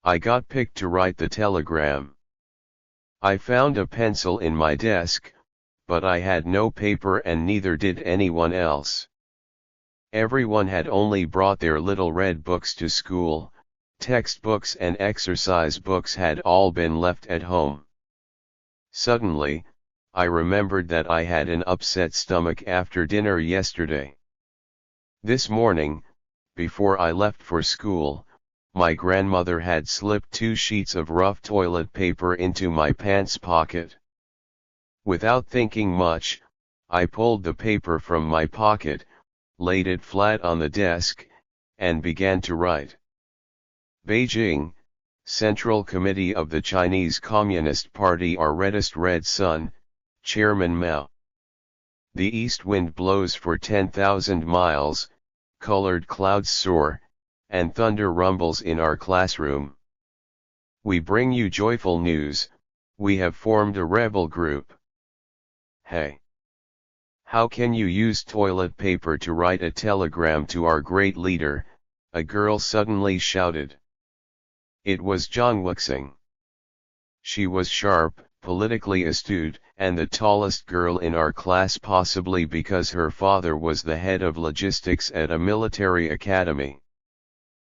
I got picked to write the telegram. I found a pencil in my desk, but I had no paper and neither did anyone else. Everyone had only brought their little red books to school, textbooks and exercise books had all been left at home. Suddenly, I remembered that I had an upset stomach after dinner yesterday. This morning, before I left for school, my grandmother had slipped 2 sheets of rough toilet paper into my pants pocket. Without thinking much, I pulled the paper from my pocket, laid it flat on the desk, and began to write. Beijing, Central Committee of the Chinese Communist Party, our reddest red sun, Chairman Mao. The east wind blows for 10,000 miles, colored clouds soar, and thunder rumbles in our classroom. We bring you joyful news, we have formed a rebel group. Hey! How can you use toilet paper to write a telegram to our great leader? A girl suddenly shouted. It was Zhang Wuxing. She was sharp, politically astute, and the tallest girl in our class, possibly because her father was the head of logistics at a military academy.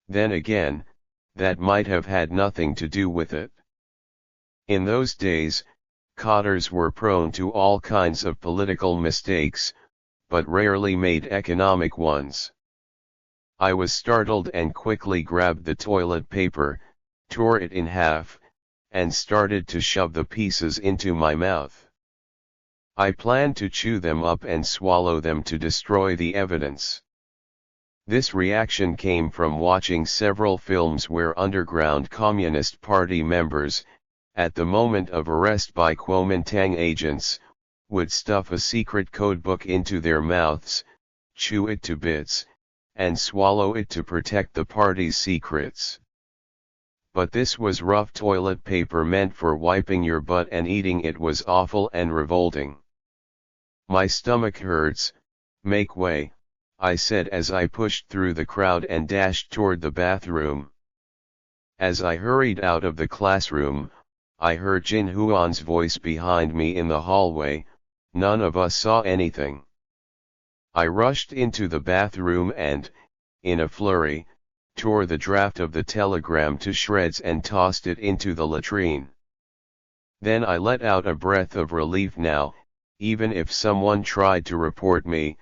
Then again, that might have had nothing to do with it. In those days, cotters were prone to all kinds of political mistakes, but rarely made economic ones. I was startled and quickly grabbed the toilet paper, tore it in half, and started to shove the pieces into my mouth. I planned to chew them up and swallow them to destroy the evidence. This reaction came from watching several films where underground Communist Party members, at the moment of arrest by Kuomintang agents, would stuff a secret codebook into their mouths, chew it to bits, and swallow it to protect the party's secrets. But this was rough toilet paper meant for wiping your butt, and eating it was awful and revolting. My stomach hurts, make way, I said as I pushed through the crowd and dashed toward the bathroom. As I hurried out of the classroom, I heard Jin Huan's voice behind me in the hallway. None of us saw anything. I rushed into the bathroom and, in a flurry, tore the draft of the telegram to shreds and tossed it into the latrine. Then I let out a breath of relief. Now, even if someone tried to report me,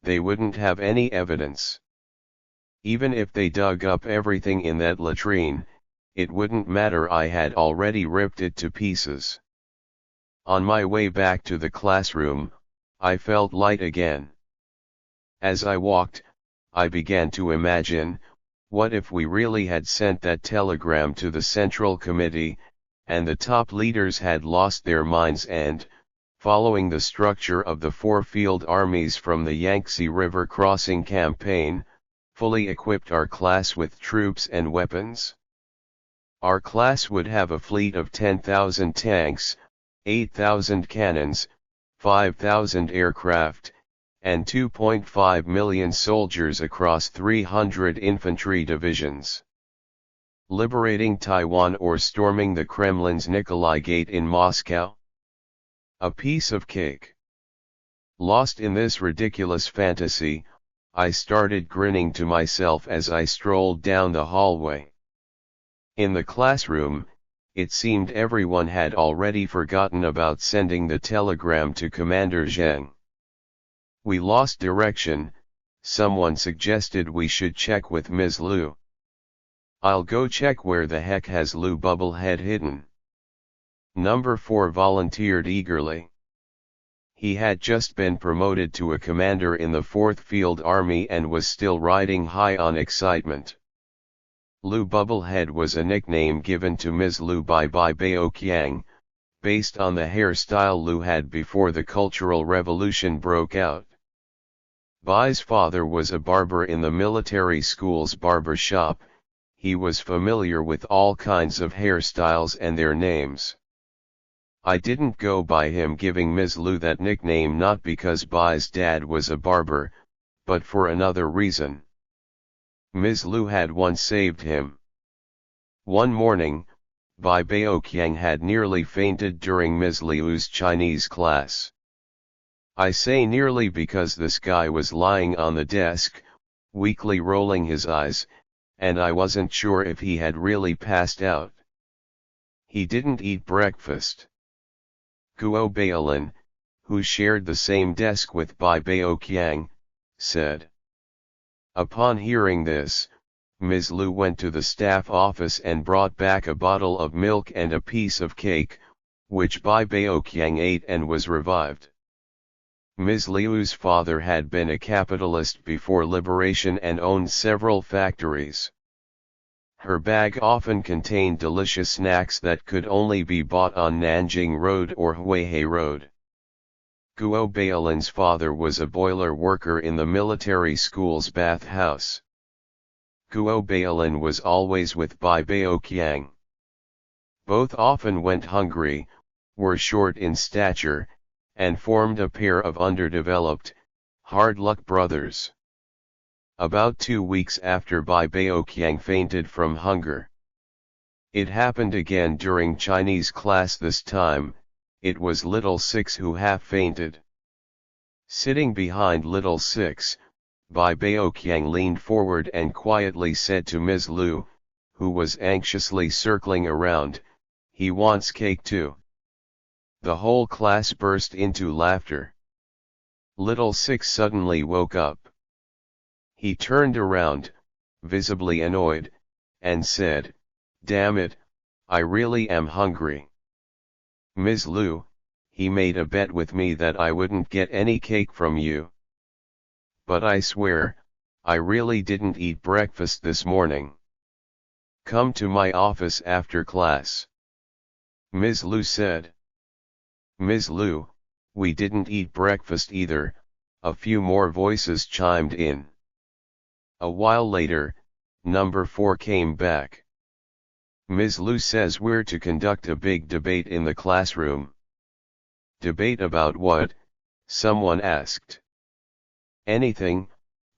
they wouldn't have any evidence. Even if they dug up everything in that latrine, it wouldn't matter, I had already ripped it to pieces. On my way back to the classroom, I felt light again. As I walked, I began to imagine, what if we really had sent that telegram to the Central Committee, and the top leaders had lost their minds and, following the structure of the 4 field armies from the Yangtze River crossing campaign, fully equipped our class with troops and weapons? Our class would have a fleet of 10,000 tanks, 8,000 cannons, 5,000 aircraft, and 2.5 million soldiers across 300 infantry divisions. Liberating Taiwan or storming the Kremlin's Nikolai Gate in Moscow? A piece of cake. Lost in this ridiculous fantasy, I started grinning to myself as I strolled down the hallway. In the classroom, it seemed everyone had already forgotten about sending the telegram to Commander Zheng. We lost direction. Someone suggested we should check with Ms. Liu. I'll go check. Where the heck has Liu Bubblehead hidden? Number 4 volunteered eagerly. He had just been promoted to a commander in the 4th Field Army and was still riding high on excitement. Liu Bubblehead was a nickname given to Ms. Liu by Bai Baoqiang, based on the hairstyle Liu had before the Cultural Revolution broke out. Bai's father was a barber in the military school's barber shop. He was familiar with all kinds of hairstyles and their names. I didn't go by him giving Ms. Liu that nickname, not because Bai's dad was a barber, but for another reason. Ms. Liu had once saved him. One morning, Bai Baoqiang had nearly fainted during Ms. Liu's Chinese class. I say nearly because this guy was lying on the desk, weakly rolling his eyes, and I wasn't sure if he had really passed out. He didn't eat breakfast. Guo Bailin, who shared the same desk with Bai Baoqiang, said. Upon hearing this, Ms. Liu went to the staff office and brought back a bottle of milk and a piece of cake, which Bai Baoqiang ate and was revived. Ms. Liu's father had been a capitalist before liberation and owned several factories. Her bag often contained delicious snacks that could only be bought on Nanjing Road or Huihai Road. Guo Bailin's father was a boiler worker in the military school's bathhouse. Guo Bailin was always with Bai Baoqiang. Both often went hungry, were short in stature, and formed a pair of underdeveloped, hard-luck brothers. About 2 weeks after Bai Baoqiang fainted from hunger. It happened again during Chinese class this time. It was little Six who half fainted. Sitting behind little Six, Bai Baoqiang leaned forward and quietly said to Ms. Liu, who was anxiously circling around, "He wants cake too." The whole class burst into laughter. Little Six suddenly woke up. He turned around, visibly annoyed, and said, "Damn it, I really am hungry. Ms. Liu, he made a bet with me that I wouldn't get any cake from you. But I swear, I really didn't eat breakfast this morning. Come to my office after class." Ms. Liu said. "Ms. Liu, we didn't eat breakfast either," a few more voices chimed in. A while later, number 4 came back. "Ms. Liu says we're to conduct a big debate in the classroom." "Debate about what?" someone asked. "Anything,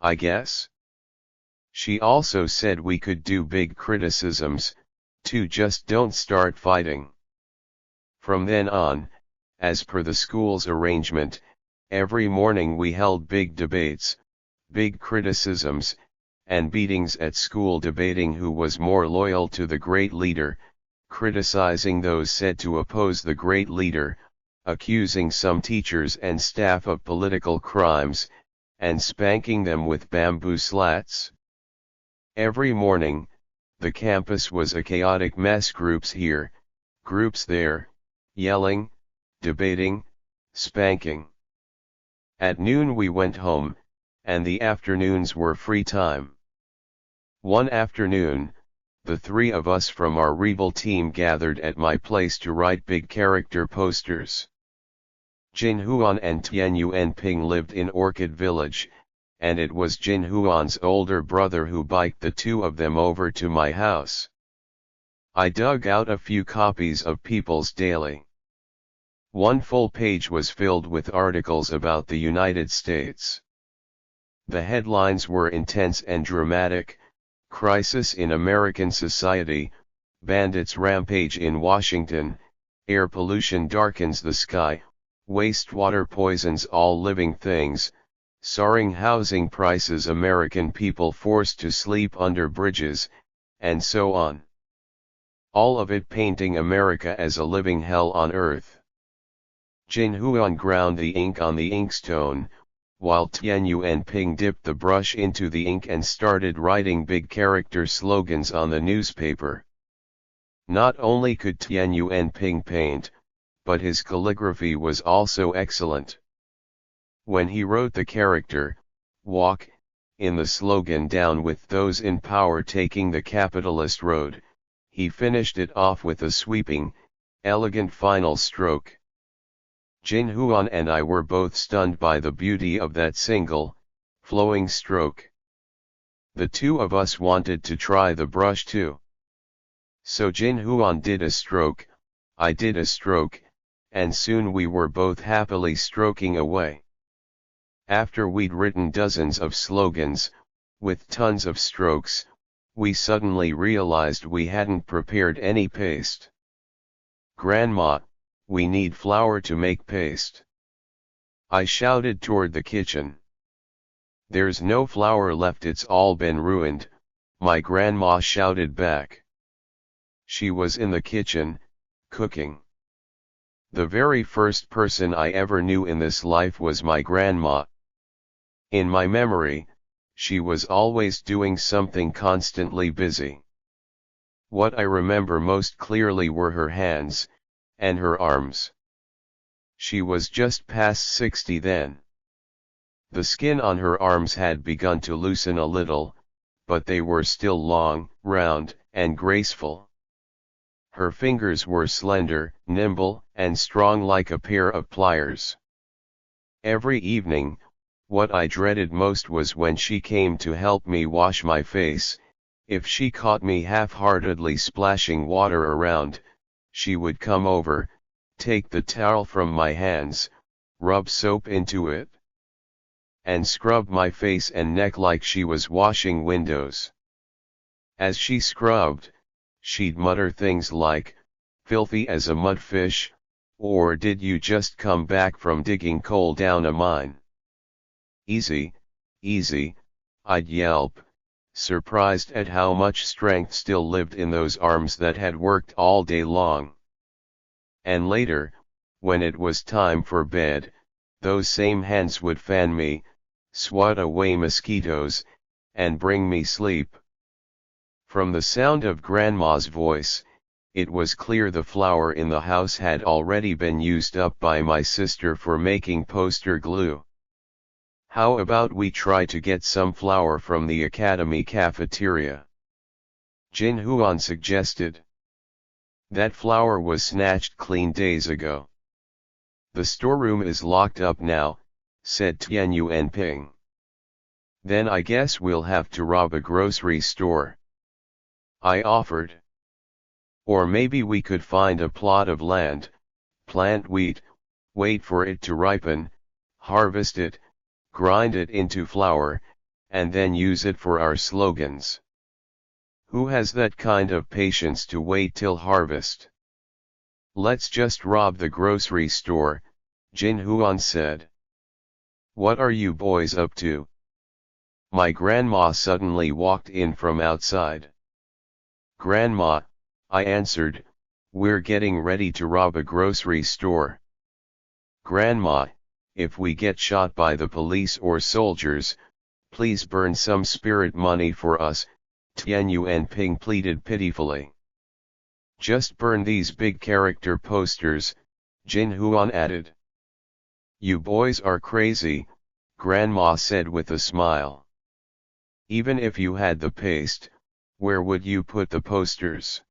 I guess." She also said we could do big criticisms, too, just don't start fighting. From then on, as per the school's arrangement, every morning we held big debates, big criticisms, and beatings at school, debating who was more loyal to the great leader, criticizing those said to oppose the great leader, accusing some teachers and staff of political crimes, and spanking them with bamboo slats. Every morning, the campus was a chaotic mess, groups here, groups there, yelling, debating, spanking. At noon we went home, and the afternoons were free time. One afternoon, the 3 of us from our rebel team gathered at my place to write big character posters. Jin Huan and Tian Yuanping lived in Orchid Village, and it was Jin Huan's older brother who biked the 2 of them over to my house. I dug out a few copies of People's Daily. One full page was filled with articles about the United States. The headlines were intense and dramatic: "Crisis in American Society, Bandits Rampage in Washington, Air Pollution Darkens the Sky, Wastewater Poisons All Living Things, Soaring Housing Prices, American People Forced to Sleep Under Bridges," and so on. All of it painting America as a living hell on earth. Jin Huan ground the ink on the inkstone, while Tian Yuanping dipped the brush into the ink and started writing big character slogans on the newspaper. Not only could Tian Yuanping paint, but his calligraphy was also excellent. When he wrote the character, "Walk," in the slogan "Down with those in power taking the capitalist road," he finished it off with a sweeping, elegant final stroke. Jin Huan and I were both stunned by the beauty of that single, flowing stroke. The 2 of us wanted to try the brush too. So Jin Huan did a stroke, I did a stroke, and soon we were both happily stroking away. After we'd written dozens of slogans, with tons of strokes, we suddenly realized we hadn't prepared any paste. "Grandma, we need flour to make paste," I shouted toward the kitchen. "There's no flour left, it's all been ruined," my grandma shouted back. She was in the kitchen, cooking. The very first person I ever knew in this life was my grandma. In my memory, she was always doing something, constantly busy. What I remember most clearly were her hands, and her arms. She was just past 60 then. The skin on her arms had begun to loosen a little, but they were still long, round, and graceful. Her fingers were slender, nimble, and strong like a pair of pliers. Every evening, what I dreaded most was when she came to help me wash my face. If she caught me half-heartedly splashing water around, she would come over, take the towel from my hands, rub soap into it, and scrub my face and neck like she was washing windows. As she scrubbed, she'd mutter things like, "Filthy as a mudfish," or "Did you just come back from digging coal down a mine?" "Easy, easy," I'd yelp, surprised at how much strength still lived in those arms that had worked all day long. And later, when it was time for bed, those same hands would fan me, swat away mosquitoes, and bring me sleep. From the sound of Grandma's voice, it was clear the flour in the house had already been used up by my sister for making poster glue. "How about we try to get some flour from the academy cafeteria?" Jin Huan suggested. "That flour was snatched clean days ago." "The storeroom is locked up now," said Tian Yuanping. "Then I guess we'll have to rob a grocery store," I offered. "Or maybe we could find a plot of land, plant wheat, wait for it to ripen, harvest it, grind it into flour, and then use it for our slogans." "Who has that kind of patience to wait till harvest?" "Let's just rob the grocery store," Jin Huan said. "What are you boys up to?" My grandma suddenly walked in from outside. "Grandma," I answered, "we're getting ready to rob a grocery store." "Grandma, if we get shot by the police or soldiers, please burn some spirit money for us," Tian Yuanping pleaded pitifully. "Just burn these big character posters," Jin Huan added. "You boys are crazy," Grandma said with a smile. "Even if you had the paste, where would you put the posters?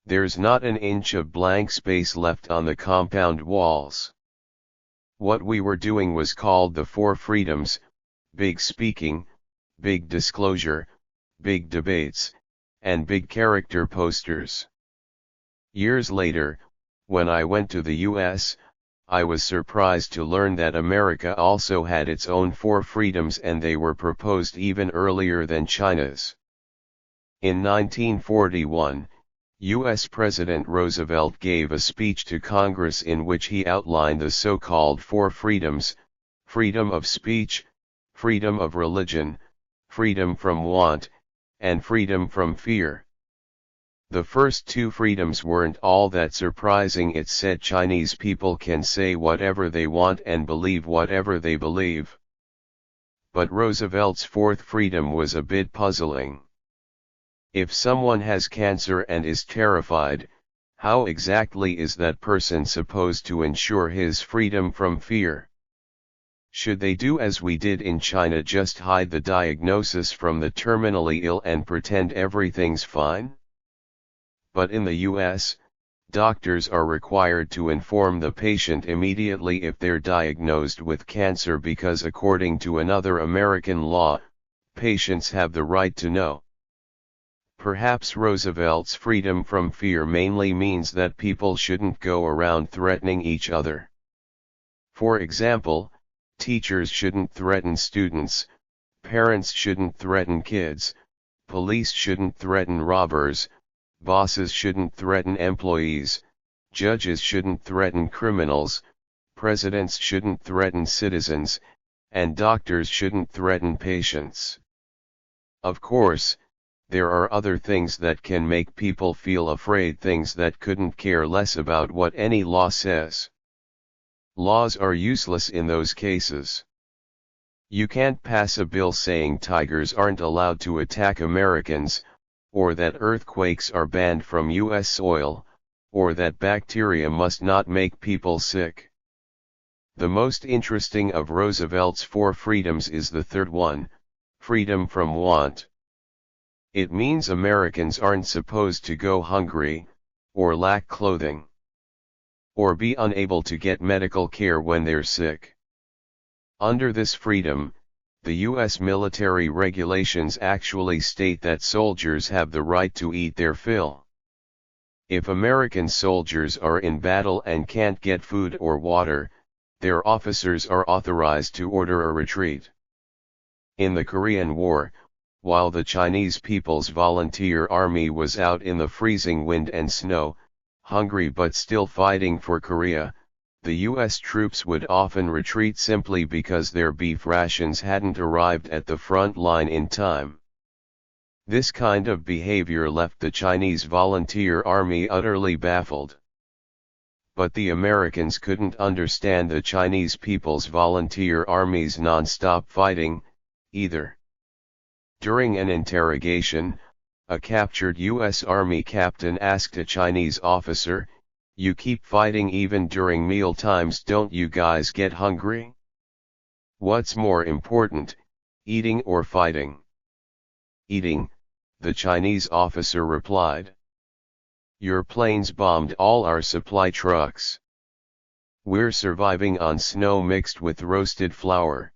There's not an inch of blank space left on the compound walls." What we were doing was called the Four Freedoms: big speaking, big disclosure, big debates, and big character posters. Years later, when I went to the US, I was surprised to learn that America also had its own Four Freedoms, and they were proposed even earlier than China's. In 1941, U.S. President Roosevelt gave a speech to Congress in which he outlined the so-called Four Freedoms: freedom of speech, freedom of religion, freedom from want, and freedom from fear. The first two freedoms weren't all that surprising. It said Chinese people can say whatever they want and believe whatever they believe. But Roosevelt's fourth freedom was a bit puzzling. If someone has cancer and is terrified, how exactly is that person supposed to ensure his freedom from fear? Should they do as we did in China, just hide the diagnosis from the terminally ill and pretend everything's fine? But in the US, doctors are required to inform the patient immediately if they're diagnosed with cancer because, according to another American law, patients have the right to know. Perhaps Roosevelt's freedom from fear mainly means that people shouldn't go around threatening each other. For example, teachers shouldn't threaten students, parents shouldn't threaten kids, police shouldn't threaten robbers, bosses shouldn't threaten employees, judges shouldn't threaten criminals, presidents shouldn't threaten citizens, and doctors shouldn't threaten patients. Of course, there are other things that can make people feel afraid, things that couldn't care less about what any law says. Laws are useless in those cases. You can't pass a bill saying tigers aren't allowed to attack Americans, or that earthquakes are banned from US soil, or that bacteria must not make people sick. The most interesting of Roosevelt's 4 freedoms is the third one, freedom from want. It means Americans aren't supposed to go hungry, or lack clothing, or be unable to get medical care when they're sick. Under this freedom, the U.S. military regulations actually state that soldiers have the right to eat their fill. If American soldiers are in battle and can't get food or water, their officers are authorized to order a retreat. In the Korean War, while the Chinese People's Volunteer Army was out in the freezing wind and snow, hungry but still fighting for Korea, the U.S. troops would often retreat simply because their beef rations hadn't arrived at the front line in time. This kind of behavior left the Chinese Volunteer Army utterly baffled. But the Americans couldn't understand the Chinese People's Volunteer Army's non-stop fighting, either. During an interrogation, a captured U.S. Army captain asked a Chinese officer, "You keep fighting even during meal times, don't you guys get hungry? What's more important, eating or fighting?" "Eating," the Chinese officer replied. "Your planes bombed all our supply trucks. We're surviving on snow mixed with roasted flour.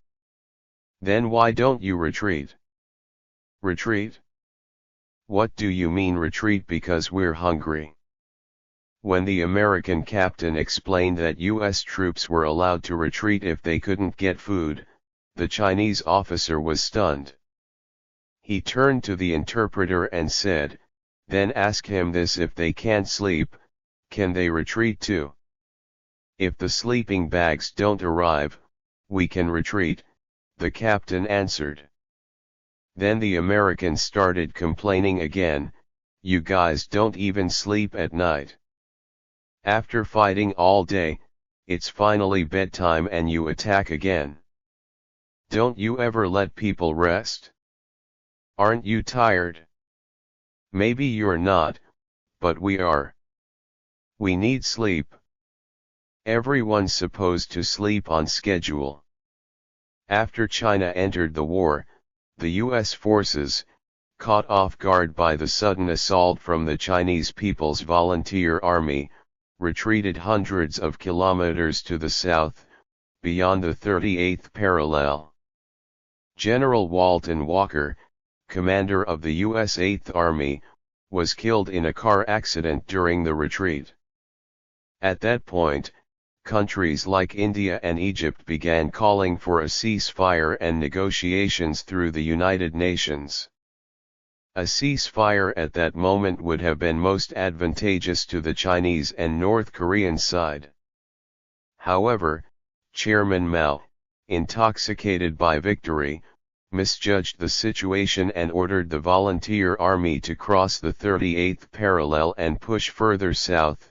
Then why don't you retreat?" "Retreat? What do you mean retreat because we're hungry?" When the American captain explained that U.S. troops were allowed to retreat if they couldn't get food, the Chinese officer was stunned. He turned to the interpreter and said, "Then ask him this: if they can't sleep, can they retreat too?" "If the sleeping bags don't arrive, we can retreat," the captain answered. Then the American started complaining again, "You guys don't even sleep at night. After fighting all day, it's finally bedtime and you attack again. Don't you ever let people rest? Aren't you tired? Maybe you're not, but we are. We need sleep. Everyone's supposed to sleep on schedule." After China entered the war, the U.S. forces, caught off guard by the sudden assault from the Chinese People's Volunteer Army, retreated hundreds of kilometers to the south, beyond the 38th parallel. General Walton Walker, commander of the U.S. 8th Army, was killed in a car accident during the retreat. At that point, countries like India and Egypt began calling for a ceasefire and negotiations through the United Nations. A ceasefire at that moment would have been most advantageous to the Chinese and North Korean side. However, Chairman Mao, intoxicated by victory, misjudged the situation and ordered the Volunteer Army to cross the 38th parallel and push further south,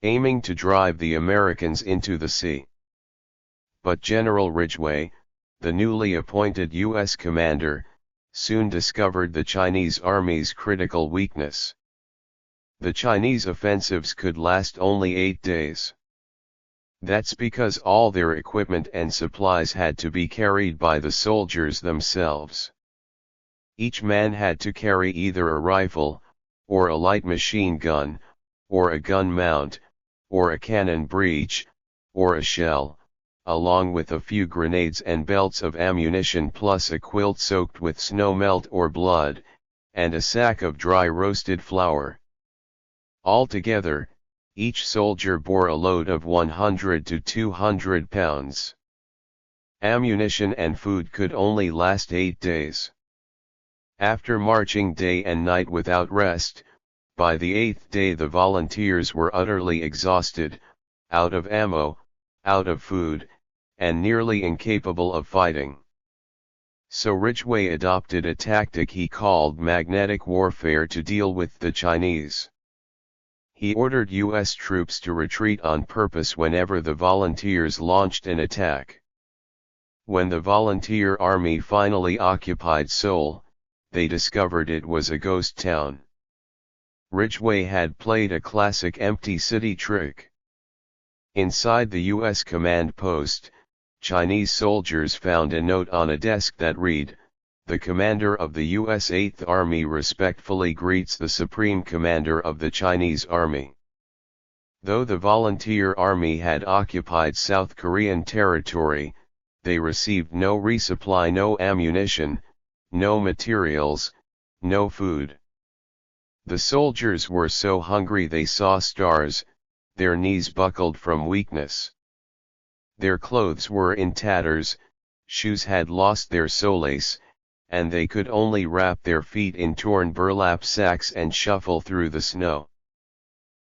aiming to drive the Americans into the sea. But General Ridgway, the newly appointed U.S. commander, soon discovered the Chinese army's critical weakness. The Chinese offensives could last only 8 days. That's because all their equipment and supplies had to be carried by the soldiers themselves. Each man had to carry either a rifle, or a light machine gun, or a gun mount, or a cannon breech, or a shell, along with a few grenades and belts of ammunition, plus a quilt soaked with snow melt or blood, and a sack of dry roasted flour. Altogether, each soldier bore a load of 100 to 200 pounds. Ammunition and food could only last 8 days. After marching day and night without rest, by the 8th day the volunteers were utterly exhausted, out of ammo, out of food, and nearly incapable of fighting. So Ridgway adopted a tactic he called magnetic warfare to deal with the Chinese. He ordered U.S. troops to retreat on purpose whenever the volunteers launched an attack. When the volunteer army finally occupied Seoul, they discovered it was a ghost town. Ridgway had played a classic empty city trick. Inside the U.S. command post, Chinese soldiers found a note on a desk that read, "The commander of the U.S. 8th Army respectfully greets the Supreme Commander of the Chinese Army." Though the volunteer army had occupied South Korean territory, they received no resupply, no ammunition, no materials, no food. The soldiers were so hungry they saw stars, their knees buckled from weakness. Their clothes were in tatters, shoes had lost their soles, and they could only wrap their feet in torn burlap sacks and shuffle through the snow.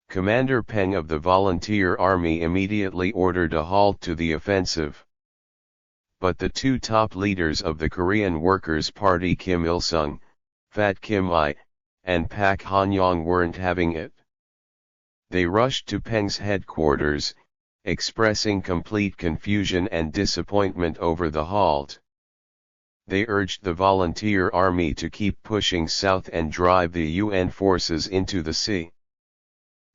Commander Peng of the Volunteer Army immediately ordered a halt to the offensive. But the two top leaders of the Korean Workers' Party, Kim Il-sung, Fat Kim I, and Pak Han-yong, weren't having it. They rushed to Peng's headquarters, expressing complete confusion and disappointment over the halt. They urged the volunteer army to keep pushing south and drive the UN forces into the sea.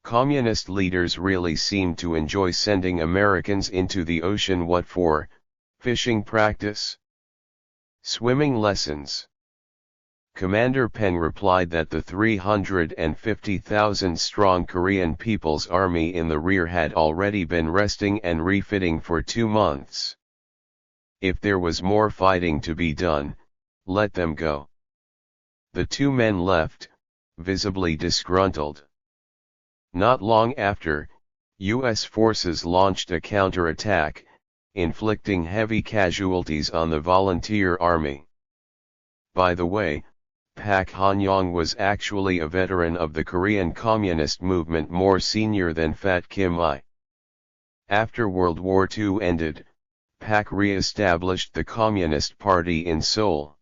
Communist leaders really seemed to enjoy sending Americans into the ocean. What for? Fishing practice? Swimming lessons? Commander Peng replied that the 350,000-strong Korean People's Army in the rear had already been resting and refitting for 2 months. If there was more fighting to be done, let them go. The two men left, visibly disgruntled. Not long after, U.S. forces launched a counterattack, inflicting heavy casualties on the volunteer army. By the way, Pak Han-yong was actually a veteran of the Korean Communist movement, more senior than Fat Kim I. After World War II ended, Pak re-established the Communist Party in Seoul.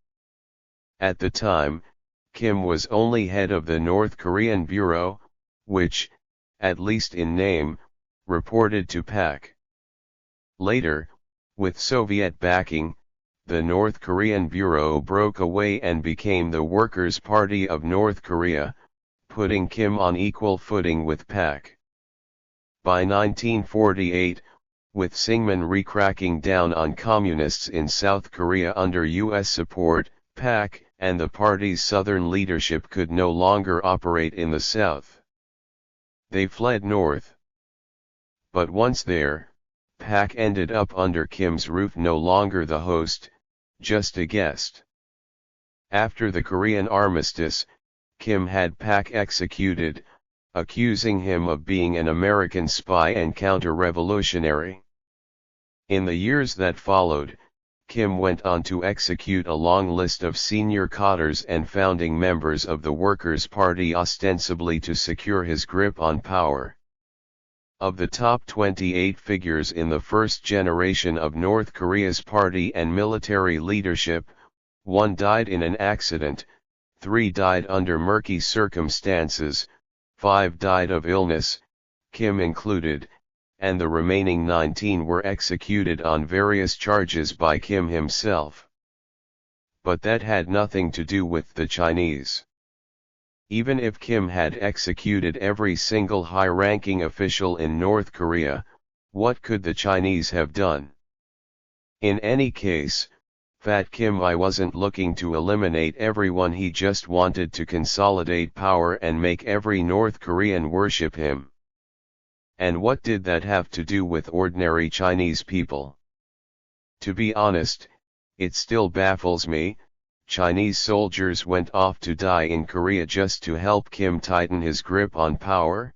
At the time, Kim was only head of the North Korean Bureau, which, at least in name, reported to Pak. Later, with Soviet backing, the North Korean Bureau broke away and became the Workers' Party of North Korea, putting Kim on equal footing with Pak. By 1948, with Syngman re-cracking down on communists in South Korea under U.S. support, Pak and the party's southern leadership could no longer operate in the south. They fled north. But once there, Pak ended up under Kim's roof, no longer the host, just a guest. After the Korean armistice, Kim had Pak executed, accusing him of being an American spy and counter-revolutionary. In the years that followed, Kim went on to execute a long list of senior cadres and founding members of the Workers' Party, ostensibly to secure his grip on power. Of the top 28 figures in the first generation of North Korea's party and military leadership, 1 died in an accident, 3 died under murky circumstances, 5 died of illness, Kim included, and the remaining 19 were executed on various charges by Kim himself. But that had nothing to do with the Chinese. Even if Kim had executed every single high-ranking official in North Korea, what could the Chinese have done? In any case, Fat Kim I wasn't looking to eliminate everyone, he just wanted to consolidate power and make every North Korean worship him. And what did that have to do with ordinary Chinese people? To be honest, it still baffles me. Chinese soldiers went off to die in Korea just to help Kim tighten his grip on power?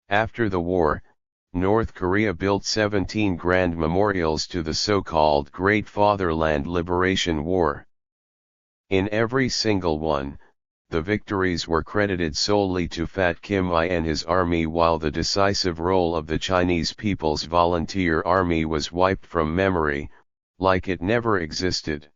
After the war, North Korea built 17 grand memorials to the so-called Great Fatherland Liberation War. In every single one, the victories were credited solely to Fat Kim I and his army, while the decisive role of the Chinese People's Volunteer Army was wiped from memory, like it never existed.